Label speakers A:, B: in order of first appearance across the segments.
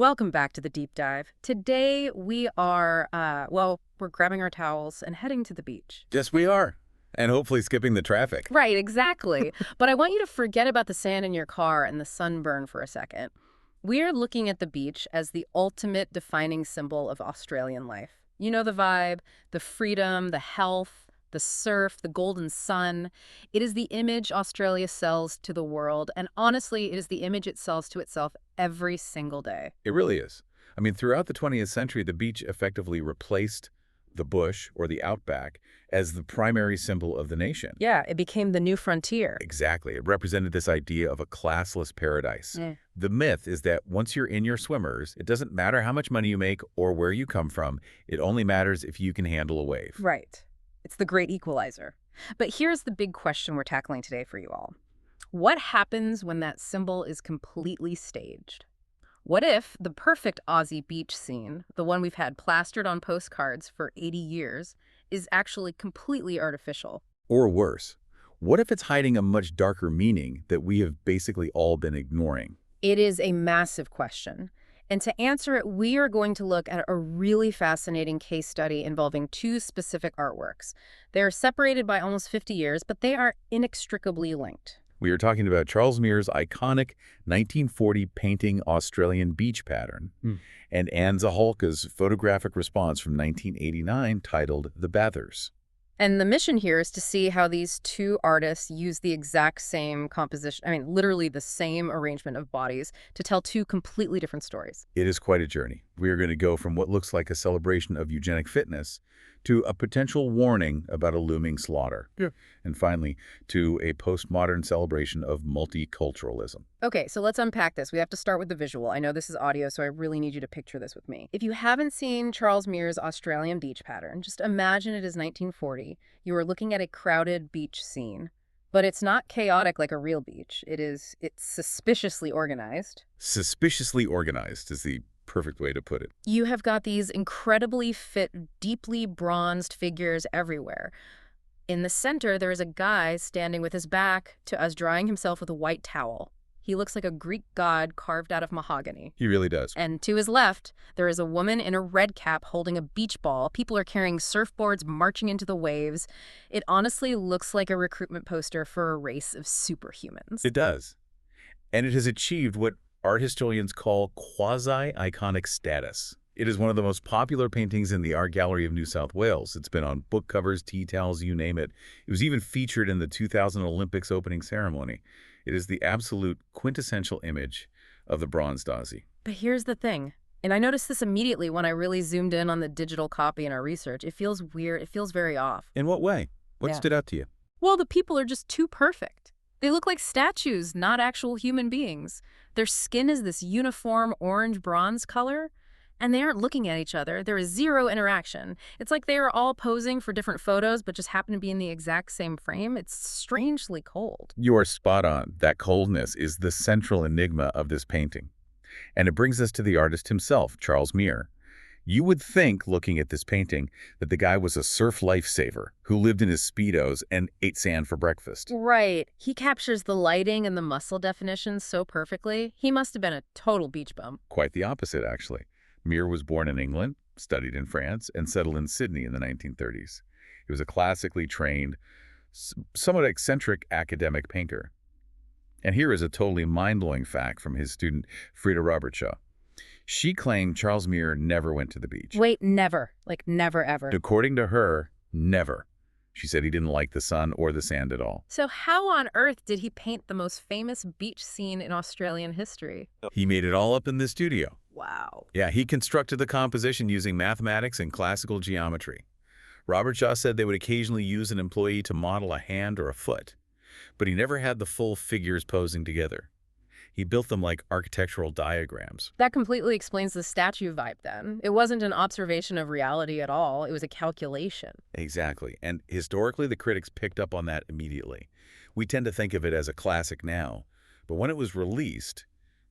A: Welcome back to the deep dive. Today we are, we're grabbing our towels and heading to the beach.
B: Yes, we are. And hopefully skipping the traffic.
A: Right, exactly. But I want you to forget about the sand in your car and the sunburn for a second. We are looking at the beach as the ultimate defining symbol of Australian life. You know the vibe, the freedom, the health, the surf, the golden sun. It is the image Australia sells to the world, and honestly, it is the image it sells to itself every single day.
B: It really is. I mean, throughout the 20th century, the beach effectively replaced the bush or the outback as the primary symbol of the nation.
A: Yeah, it became the new frontier.
B: Exactly. It represented this idea of a classless paradise. The myth is that once you're in your swimmers, it doesn't matter how much money you make or where you come from. It only matters if you can handle a wave.
A: Right. It's the great equalizer. But here's the big question we're tackling today for you all. What happens when that symbol is completely staged? What if the perfect Aussie beach scene, the one we've had plastered on postcards for 80 years, is actually completely artificial?
B: Or worse, what if it's hiding a much darker meaning that we have basically all been ignoring?
A: It is a massive question. And to answer it, we are going to look at a really fascinating case study involving two specific artworks. They're separated by almost 50 years, but they are inextricably linked.
B: We are talking about Charles Mears' iconic 1940 painting Australian beach pattern and Anne Zahalka's photographic response from 1989 titled The Bathers.
A: And the mission here is to see how these two artists use the exact same composition, literally the same arrangement of bodies to tell two completely different stories.
B: It is quite a journey. We are going to go from what looks like a celebration of eugenic fitness to a potential warning about a looming slaughter. And finally, to a postmodern celebration of multiculturalism.
A: Okay, so let's unpack this. We have to start with the visual. I know this is audio, so I really need you to picture this with me. If you haven't seen Charles Mears' Australian beach pattern, just imagine it is 1940. You are looking at a crowded beach scene. But it's not chaotic like a real beach. It's suspiciously organized.
B: Suspiciously organized is the perfect way to put it.
A: You have got these incredibly fit, deeply bronzed figures everywhere. In the center, there is a guy standing with his back to us, drying himself with a white towel. He looks like a Greek god carved out of mahogany.
B: He really does.
A: And to his left, there is a woman in a red cap holding a beach ball. People are carrying surfboards, marching into the waves. It honestly looks like a recruitment poster for a race of superhumans.
B: It does. And it has achieved what art historians call quasi-iconic status. It is one of the most popular paintings in the Art Gallery of New South Wales. It's been on book covers, tea towels, you name it. It was even featured in the 2000 Olympics opening ceremony. It is the absolute quintessential image of the bronzed Aussie.
A: But here's the thing, and I noticed this immediately when I really zoomed in on the digital copy in our research. It feels weird. It feels very off.
B: In what way? What stood out to you?
A: Well, the people are just too perfect. They look like statues, not actual human beings. Their skin is this uniform orange-bronze color, and they aren't looking at each other. There is zero interaction. It's like they are all posing for different photos, but just happen to be in the exact same frame. It's strangely cold.
B: You are spot on. That coldness is the central enigma of this painting. And it brings us to the artist himself, Charles Mears. You would think, looking at this painting, that the guy was a surf lifesaver who lived in his Speedos and ate sand for breakfast.
A: Right. He captures the lighting and the muscle definitions so perfectly. He must have been a total beach bum.
B: Quite the opposite, actually. Mears was born in England, studied in France, and settled in Sydney in the 1930s. He was a classically trained, somewhat eccentric academic painter. And here is a totally mind-blowing fact from his student, Frida Robertshaw. She claimed Charles Mears never went to the beach.
A: Wait, never. Like, never, ever.
B: According to her, never. She said he didn't like the sun or the sand at all.
A: So how on earth did he paint the most famous beach scene in Australian history?
B: He made it all up in the studio.
A: Wow.
B: Yeah, he constructed the composition using mathematics and classical geometry. Robertshaw said they would occasionally use an employee to model a hand or a foot, but he never had the full figures posing together. He built them like architectural diagrams.
A: That completely explains the statue vibe then. It wasn't an observation of reality at all. It was a calculation.
B: Exactly. And historically, the critics picked up on that immediately. We tend to think of it as a classic now, but when it was released,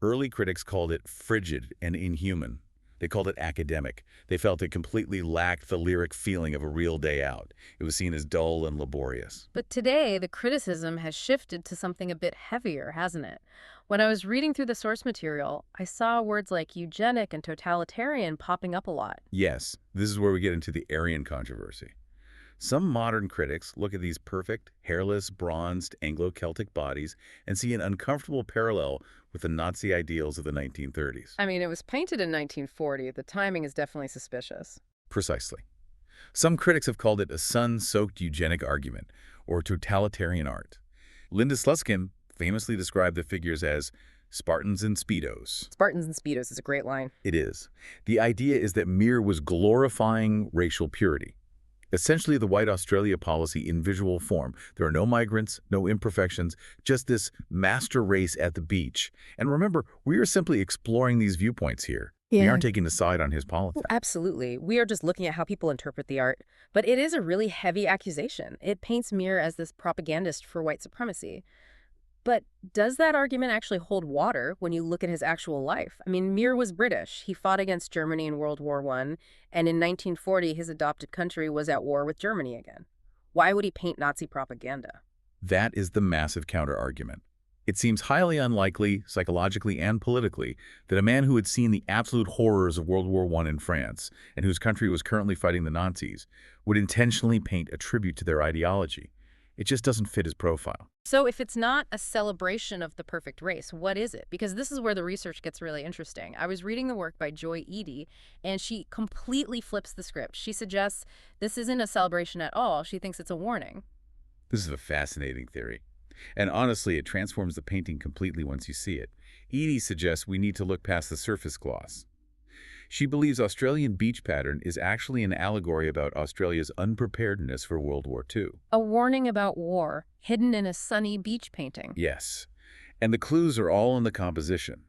B: early critics called it frigid and inhuman. They called it academic. They felt it completely lacked the lyric feeling of a real day out. It was seen as dull and laborious.
A: But today, the criticism has shifted to something a bit heavier, hasn't it? When I was reading through the source material, I saw words like eugenic and totalitarian popping up a lot.
B: Yes, this is where we get into the Aryan controversy. Some modern critics look at these perfect, hairless, bronzed Anglo-Celtic bodies and see an uncomfortable parallel with the Nazi ideals of the 1930s.
A: I mean, it was painted in 1940. The timing is definitely suspicious.
B: Precisely. Some critics have called it a sun-soaked eugenic argument, or totalitarian art. Linda Sluskin famously described the figures as Spartans in Speedos.
A: Spartans and Speedos is a great line.
B: It is. The idea is that Mir was glorifying racial purity. Essentially the white Australia policy in visual form. There are no migrants, no imperfections, just this master race at the beach. And remember, we are simply exploring these viewpoints here. We aren't taking a side on his politics.
A: Absolutely. We are just looking at how people interpret the art. But it is a really heavy accusation. It paints Mir as this propagandist for white supremacy. But does that argument actually hold water when you look at his actual life? I mean, Mir was British. He fought against Germany in World War I, and in 1940, his adopted country was at war with Germany again. Why would he paint Nazi propaganda?
B: That is the massive counter-argument. It seems highly unlikely, psychologically and politically, that a man who had seen the absolute horrors of World War I in France, and whose country was currently fighting the Nazis, would intentionally paint a tribute to their ideology. It just doesn't fit his profile.
A: So if it's not a celebration of the perfect race, what is it? Because this is where the research gets really interesting. I was reading the work by Joy Eady, and she completely flips the script. She suggests this isn't a celebration at all. She thinks it's a warning.
B: This is a fascinating theory. And honestly, it transforms the painting completely once you see it. Eady suggests we need to look past the surface gloss. She believes Australian beach pattern is actually an allegory about Australia's unpreparedness for World War II.
A: A warning about war, hidden in a sunny beach painting.
B: Yes, and the clues are all in the composition.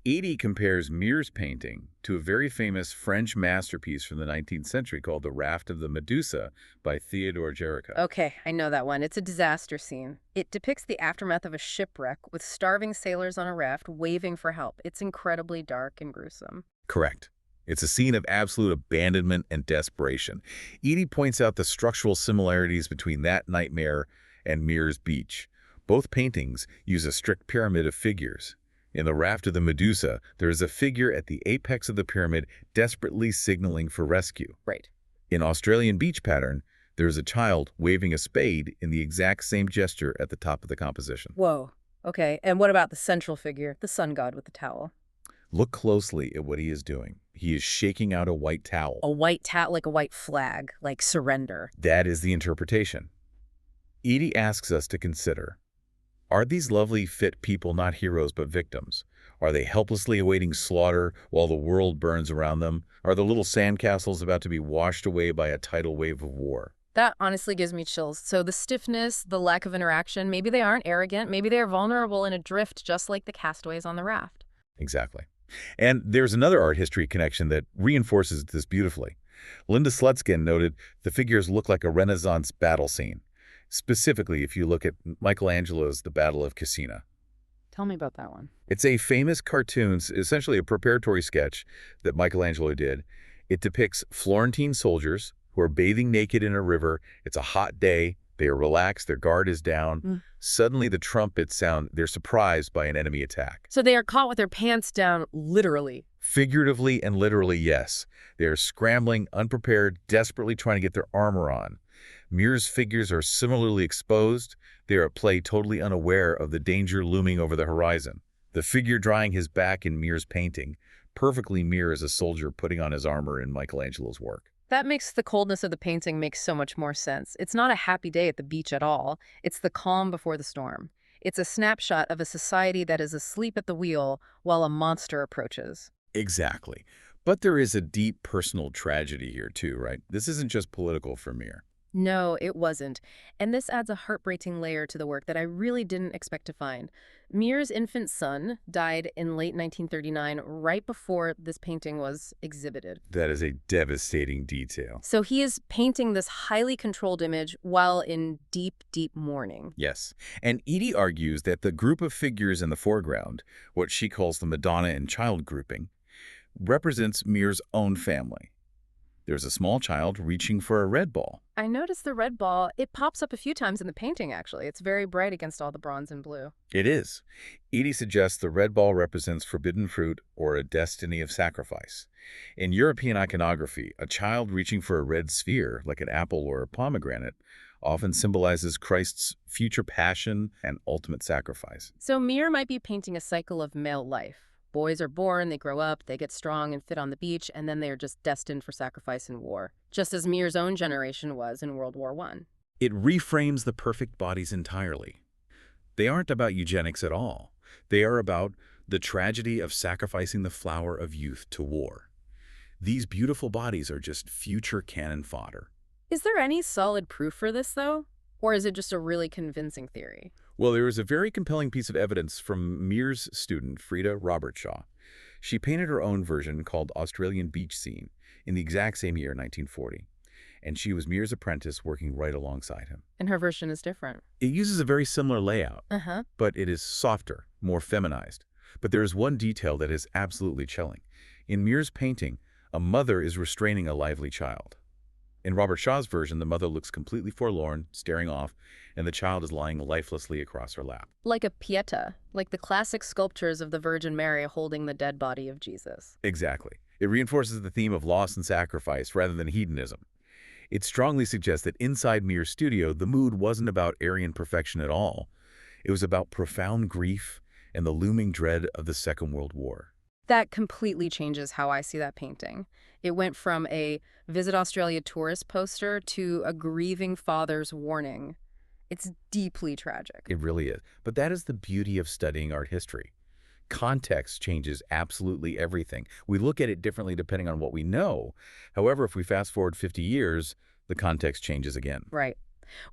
B: Eady compares Mir's painting to a very famous French masterpiece from the 19th century called The Raft of the Medusa by Theodore Géricault.
A: Okay, I know that one. It's a disaster scene. It depicts the aftermath of a shipwreck with starving sailors on a raft waving for help. It's incredibly dark and gruesome.
B: Correct. It's a scene of absolute abandonment and desperation. Eady points out the structural similarities between that nightmare and Mir's beach. Both paintings use a strict pyramid of figures. In The Raft of the Medusa, there is a figure at the apex of the pyramid desperately signaling for rescue.
A: Right.
B: In Australian beach pattern, there is a child waving a spade in the exact same gesture at the top of the composition.
A: Whoa. Okay, and what about the central figure, the sun god with the towel?
B: Look closely at what he is doing. He is shaking out a white towel.
A: A white towel, like a white flag, like surrender.
B: That is the interpretation. Eady asks us to consider, are these lovely, fit people not heroes but victims? Are they helplessly awaiting slaughter while the world burns around them? Are the little sandcastles about to be washed away by a tidal wave of war?
A: That honestly gives me chills. So the stiffness, the lack of interaction, maybe they aren't arrogant, maybe they're vulnerable and adrift just like the castaways on the raft.
B: Exactly. And there's another art history connection that reinforces this beautifully. Linda Slutskin noted the figures look like a Renaissance battle scene. Specifically, if you look at Michelangelo's The Battle of Cassina.
A: Tell me about that one.
B: It's a famous cartoon, essentially a preparatory sketch that Michelangelo did. It depicts Florentine soldiers who are bathing naked in a river. It's a hot day. They are relaxed. Their guard is down. Suddenly, the trumpets sound. They're surprised by an enemy attack.
A: So they are caught with their pants down, literally.
B: Figuratively and literally, yes. They are scrambling, unprepared, desperately trying to get their armor on. Mir's figures are similarly exposed. They are at play totally unaware of the danger looming over the horizon. The figure drying his back in Mir's painting perfectly mirrors a soldier putting on his armor in Michelangelo's work.
A: That makes the coldness of the painting make so much more sense. It's not a happy day at the beach at all. It's the calm before the storm. It's a snapshot of a society that is asleep at the wheel while a monster approaches.
B: Exactly. But there is a deep personal tragedy here too, right? This isn't just political for Mir.
A: No, it wasn't. And this adds a heartbreaking layer to the work that I really didn't expect to find. Mir's infant son died in late 1939, right before this painting was exhibited.
B: That is a devastating detail.
A: So he is painting this highly controlled image while in deep, deep mourning.
B: Yes. And Eady argues that the group of figures in the foreground, what she calls the Madonna and child grouping, represents Mir's own family. There's a small child reaching for a red ball.
A: I noticed the red ball. It pops up a few times in the painting, actually. It's very bright against all the bronze and blue.
B: It is. Edie suggests the red ball represents forbidden fruit or a destiny of sacrifice. In European iconography, a child reaching for a red sphere, like an apple or a pomegranate, often symbolizes Christ's future passion and ultimate sacrifice.
A: So Mir might be painting a cycle of male life. Boys are born, they grow up, they get strong and fit on the beach, and then they are just destined for sacrifice in war, just as Mir's own generation was in World War I.
B: It reframes the perfect bodies entirely. They aren't about eugenics at all. They are about the tragedy of sacrificing the flower of youth to war. These beautiful bodies are just future cannon fodder.
A: Is there any solid proof for this, though? Or is it just a really convincing theory?
B: Well, there is a very compelling piece of evidence from Mir's student, Frida Robertshaw. She painted her own version called Australian Beach Scene in the exact same year, 1940. And she was Mir's apprentice working right alongside him.
A: And her version is different.
B: It uses a very similar layout, but it is softer, more feminized. But there is one detail that is absolutely chilling. In Mir's painting, a mother is restraining a lively child. In Robert Shaw's version, the mother looks completely forlorn, staring off, and the child is lying lifelessly across her lap.
A: Like a pieta, like the classic sculptures of the Virgin Mary holding the dead body of Jesus.
B: Exactly. It reinforces the theme of loss and sacrifice rather than hedonism. It strongly suggests that inside Mir's studio, the mood wasn't about Aryan perfection at all. It was about profound grief and the looming dread of the Second World War.
A: That completely changes how I see that painting. It went from a Visit Australia tourist poster to a grieving father's warning. It's deeply tragic.
B: It really is. But that is the beauty of studying art history. Context changes absolutely everything. We look at it differently depending on what we know. However, if we fast forward 50 years, the context changes again.
A: Right.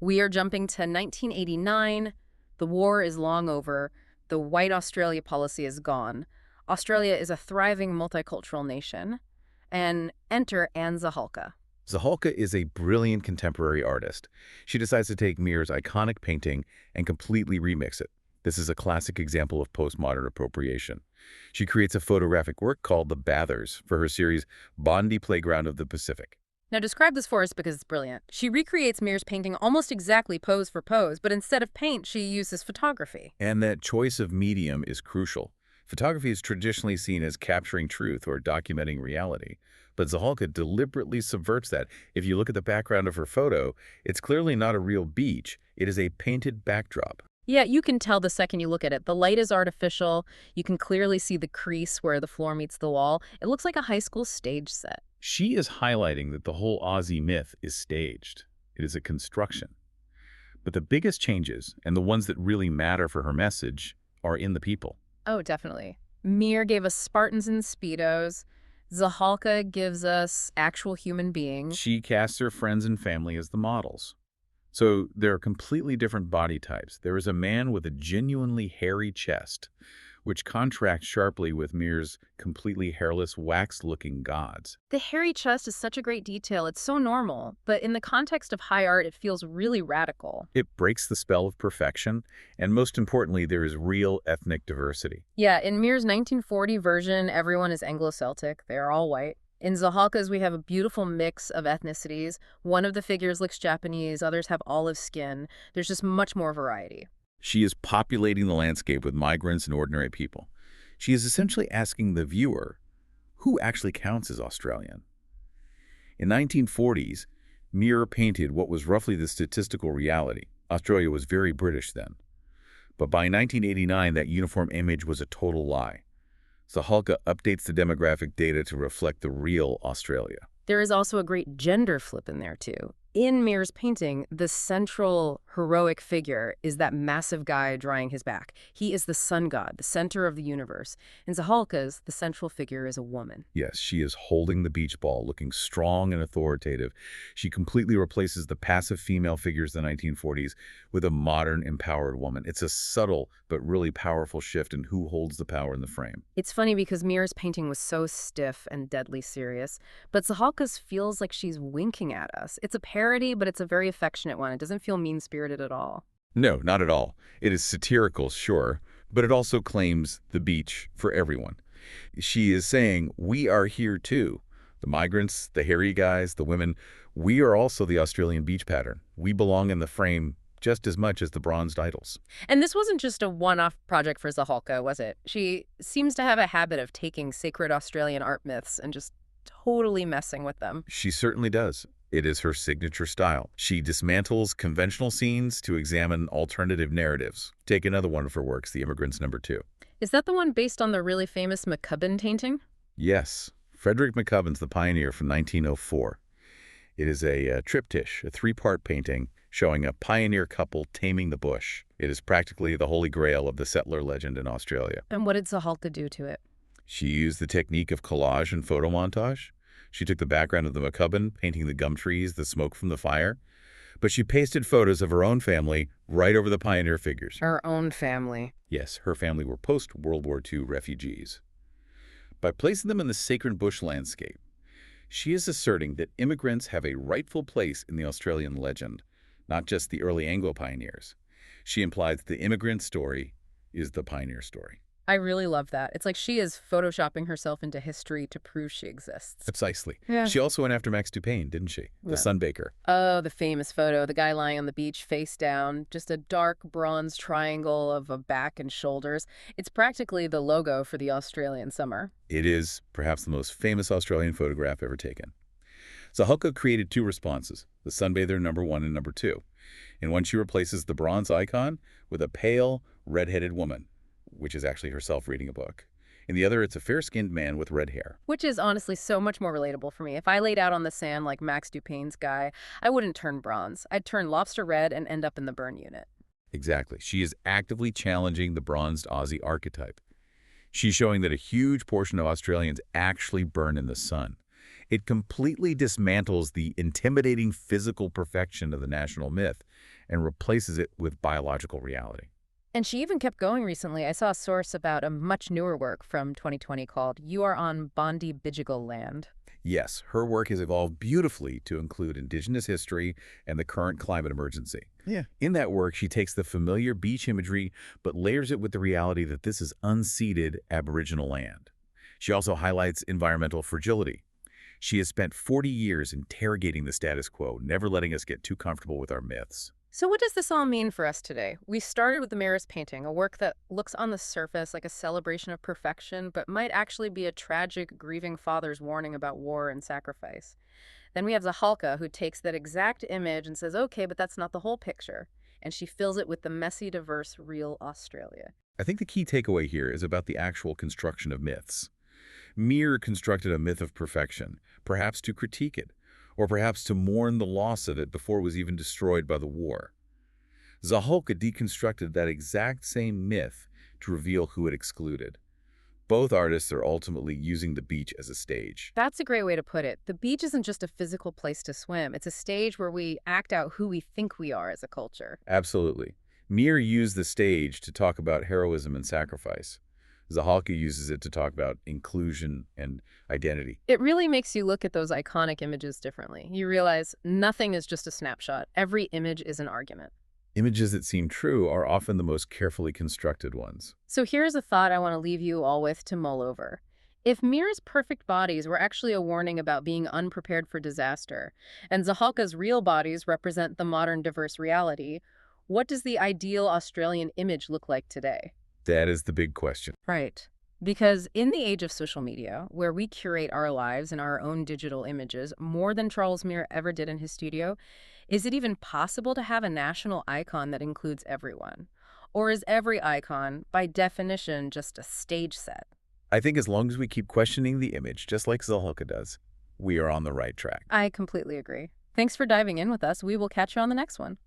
A: We are jumping to 1989. The war is long over. The white Australia policy is gone. Australia is a thriving multicultural nation. And enter Anne Zahalka.
B: Zahalka is a brilliant contemporary artist. She decides to take Mir's iconic painting and completely remix it. This is a classic example of postmodern appropriation. She creates a photographic work called The Bathers for her series Bondi Playground of the Pacific.
A: Now describe this for us because it's brilliant. She recreates Mir's painting almost exactly pose for pose, but instead of paint, she uses photography.
B: And that choice of medium is crucial. Photography is traditionally seen as capturing truth or documenting reality, but Zahalka deliberately subverts that. If you look at the background of her photo, it's clearly not a real beach. It is a painted backdrop.
A: Yeah, you can tell the second you look at it. The light is artificial. You can clearly see the crease where the floor meets the wall. It looks like a high school stage set.
B: She is highlighting that the whole Aussie myth is staged. It is a construction. But the biggest changes, and the ones that really matter for her message, are in the people.
A: Oh, definitely. Mir gave us Spartans and Speedos. Zahalka gives us actual human beings.
B: She casts her friends and family as the models. So there are completely different body types. There is a man with a genuinely hairy chest, which contrasts sharply with Mir's completely hairless, wax-looking gods.
A: The hairy chest is such a great detail. It's so normal, but in the context of high art, it feels really radical.
B: It breaks the spell of perfection, and most importantly, there is real ethnic diversity.
A: Yeah, in Mir's 1940 version, everyone is Anglo-Celtic. They are all white. In Zahalka's, we have a beautiful mix of ethnicities. One of the figures looks Japanese, others have olive skin. There's just much more variety.
B: She is populating the landscape with migrants and ordinary people. She is essentially asking the viewer, who actually counts as Australian? In 1940s, Mir painted what was roughly the statistical reality. Australia was very British then. But by 1989, that uniform image was a total lie. Zahalka updates the demographic data to reflect the real Australia.
A: There is also a great gender flip in there, too. In Mir's painting, the central heroic figure is that massive guy drying his back. He is the sun god, the center of the universe. In Zahalka's, the central figure is a woman.
B: Yes, she is holding the beach ball, looking strong and authoritative. She completely replaces the passive female figures of the 1940s with a modern, empowered woman. It's a subtle but really powerful shift in who holds the power in the frame.
A: It's funny because Mir's painting was so stiff and deadly serious, but Zahalka's feels like she's winking at us. It's a parody, but it's a very affectionate one. It doesn't feel mean-spirited at all.
B: No, not at all. It is satirical, sure, but it also claims the beach for everyone. She is saying, we are here too. The migrants, the hairy guys, the women, we are also the Australian beach pattern. We belong in the frame just as much as the bronzed idols.
A: And this wasn't just a one-off project for Zahalka, was it? She seems to have a habit of taking sacred Australian art myths and just totally messing with them.
B: She certainly does. It is her signature style. She dismantles conventional scenes to examine alternative narratives. Take another one of her works, The Immigrants #2.
A: Is that the one based on the really famous McCubbin painting?
B: Yes, Frederick McCubbin's The Pioneer from 1904. It is a triptych, a three-part painting showing a pioneer couple taming the bush. It is practically the holy grail of the settler legend in Australia.
A: And what did Zahalka do to it?
B: She used the technique of collage and photo montage. She took the background of the McCubbin, painting the gum trees, the smoke from the fire, but she pasted photos of her own family right over the pioneer figures.
A: Her own family.
B: Yes, her family were post-World War II refugees. By placing them in the sacred bush landscape, she is asserting that immigrants have a rightful place in the Australian legend, not just the early Anglo pioneers. She implies the immigrant story is the pioneer story.
A: I really love that. It's like she is photoshopping herself into history to prove she exists.
B: Precisely.
A: Yeah.
B: She also went after Max Dupain, didn't she? The
A: Yeah.
B: Sunbaker.
A: Oh, the famous photo, the guy lying on the beach face down, just a dark bronze triangle of a back and shoulders. It's practically the logo for the Australian summer.
B: It is perhaps the most famous Australian photograph ever taken. Zahalka created two responses, the Sunbather #1 and #2. In one, she replaces the bronze icon with a pale, red-headed woman, which is actually herself reading a book. In the other, it's a fair-skinned man with red hair.
A: Which is honestly so much more relatable for me. If I laid out on the sand like Max Dupain's guy, I wouldn't turn bronze. I'd turn lobster red and end up in the burn unit.
B: Exactly. She is actively challenging the bronzed Aussie archetype. She's showing that a huge portion of Australians actually burn in the sun. It completely dismantles the intimidating physical perfection of the national myth and replaces it with biological reality.
A: And she even kept going recently. I saw a source about a much newer work from 2020 called You Are on Bondi Land.
B: Yes, her work has evolved beautifully to include Indigenous history and the current climate emergency.
C: Yeah.
B: In that work, she takes the familiar beach imagery but layers it with the reality that this is unceded Aboriginal land. She also highlights environmental fragility. She has spent 40 years interrogating the status quo, never letting us get too comfortable with our myths.
A: So what does this all mean for us today? We started with the Mirror's painting, a work that looks on the surface like a celebration of perfection, but might actually be a tragic, grieving father's warning about war and sacrifice. Then we have Zahalka, who takes that exact image and says, okay, but that's not the whole picture. And she fills it with the messy, diverse, real Australia.
B: I think the key takeaway here is about the actual construction of myths. Mir constructed a myth of perfection, perhaps to critique it, or perhaps to mourn the loss of it before it was even destroyed by the war. Zahalka deconstructed that exact same myth to reveal who it excluded. Both artists are ultimately using the beach as a stage.
A: That's a great way to put it. The beach isn't just a physical place to swim. It's a stage where we act out who we think we are as a culture.
B: Absolutely. Mir used the stage to talk about heroism and sacrifice. Zahalka uses it to talk about inclusion and identity.
A: It really makes you look at those iconic images differently. You realize nothing is just a snapshot. Every image is an argument.
B: Images that seem true are often the most carefully constructed ones.
A: So here's a thought I want to leave you all with to mull over. If Mir's perfect bodies were actually a warning about being unprepared for disaster, and Zahalka's real bodies represent the modern diverse reality, what does the ideal Australian image look like today?
B: That is the big question.
A: Right. Because in the age of social media, where we curate our lives and our own digital images more than Charles Mir ever did in his studio, is it even possible to have a national icon that includes everyone? Or is every icon, by definition, just a stage set?
B: I think as long as we keep questioning the image, just like Zahalka does, we are on the right track.
A: I completely agree. Thanks for diving in with us. We will catch you on the next one.